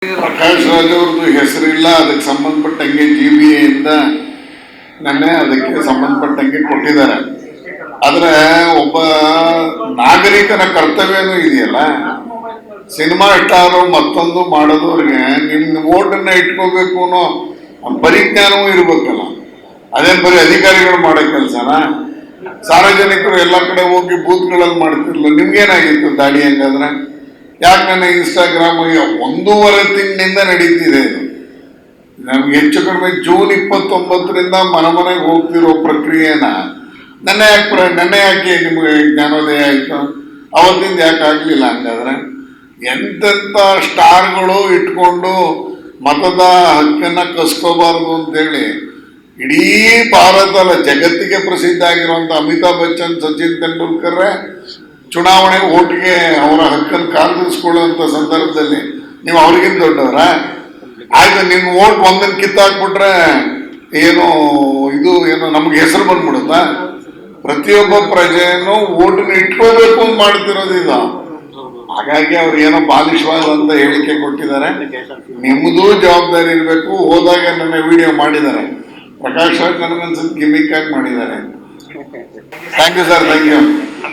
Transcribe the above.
ಪ್ರಕಾಶ್ ರಾಜ್ ಅವ್ರದ್ದು ಹೆಸರಿಲ್ಲ, ಅದಕ್ಕೆ ಸಂಬಂಧಪಟ್ಟಂಗೆ GBA ನನ್ನೇ ಅದಕ್ಕೆ ಸಂಬಂಧಪಟ್ಟಂಗೆ ಕೊಟ್ಟಿದ್ದಾರೆ. ಆದ್ರೆ ಒಬ್ಬ ನಾಗರಿಕನ ಕರ್ತವ್ಯನೂ ಇದೆಯಲ್ಲ, ಸಿನಿಮಾ ಸ್ಟಾರು ಮತ್ತೊಂದು ಮಾಡೋದವ್ರಿಗೆ ನಿಮ್ ಓಟನ್ನ ಇಟ್ಕೋಬೇಕು ಅನ್ನೋ ಪರಿಜ್ಞಾನವೂ ಇರ್ಬೇಕಲ್ಲ. ಅದೇನು ಬರೀ ಅಧಿಕಾರಿಗಳು ಮಾಡೋ ಕೆಲಸನ? ಸಾರ್ವಜನಿಕರು ಎಲ್ಲ ಕಡೆ ಹೋಗಿ ಬೂತ್ಗಳಲ್ಲಿ ಮಾಡ್ತಿರ್ಲಿಲ್ಲ. ನಿಮ್ಗೇನಾಗಿತ್ತು ದಾಳಿ ಹಂಗಾದ್ರೆ? ಯಾಕೆ ನನ್ನ ಇನ್ಸ್ಟಾಗ್ರಾಮ್ 1.5 ತಿಂಗಳಿಂದ ನಡೀತಿದೆ ಇದು. ನಮ್ಗೆ ಹೆಚ್ಚು ಕಡಿಮೆ ಜೂನ್ 29ರಿಂದ ಮನೆಗೆ ಹೋಗ್ತಿರೋ ಪ್ರಕ್ರಿಯೆನ ನೆನ್ನೆ ಯಾಕೆ ನಿಮಗೆ ಜ್ಞಾನೋದಯ ಆಯಿತು? ಅವತ್ತಿಂದ ಯಾಕೆ ಆಗಲಿಲ್ಲ? ಹಂಗಾದ್ರೆ ಎಂತೆಂಥ ಸ್ಟಾರ್ಗಳು ಇಟ್ಕೊಂಡು ಮತದ ಹಕ್ಕನ್ನು ಕಸ್ಕೋಬಾರ್ದು ಅಂತೇಳಿ ಇಡೀ ಭಾರತ ಅಲ್ಲ ಜಗತ್ತಿಗೆ ಪ್ರಸಿದ್ಧ ಆಗಿರುವಂಥ ಅಮಿತಾಬ್ ಬಚ್ಚನ್, ಸಚಿನ್ ತೆಂಡೂಲ್ಕರ್ ಚುನಾವಣೆಗೆ ಓಟ್ಗೆ ಅವರ ಹಕ್ಕನ್ನು ಕಾಯ್ದಿರಿಸ್ಕೊಳ್ಳುವಂಥ ಸಂದರ್ಭದಲ್ಲಿ ನೀವು ಅವ್ರಿಗಿಂತ ದೊಡ್ಡವರ? ಆಯ್ತು, ನಿಮ್ಮ ಓಟ್ ಒಂದನ್ನು ಕಿತ್ತಾಕ್ಬಿಟ್ರೆ ಏನು ನಮ್ಗೆ ಹೆಸರು ಬಂದ್ಬಿಡುತ್ತಾ? ಪ್ರತಿಯೊಬ್ಬ ಪ್ರಜೆಯನ್ನು ಓಟನ್ನು ಇಟ್ಕೋಬೇಕು ಅಂತ ಮಾಡ್ತಿರೋದು ಇದು. ಹಾಗಾಗಿ ಅವ್ರು ಏನೋ ಬಾಲಿಶವಾದಂತ ಹೇಳಿಕೆ ಕೊಟ್ಟಿದ್ದಾರೆ. ನಿಮ್ಮದು ಜವಾಬ್ದಾರಿ ಇರಬೇಕು. ಹೋದಾಗ ನನ್ನ ವಿಡಿಯೋ ಮಾಡಿದ್ದಾರೆ, ಪ್ರಕಾಶ್ ರಾಜ್ ನನಗನ್ಸುತ್ತೆ ಗಿಮಿಕ್ ಆಗಿ ಮಾಡಿದ್ದಾರೆ. Thank you sir, thank you.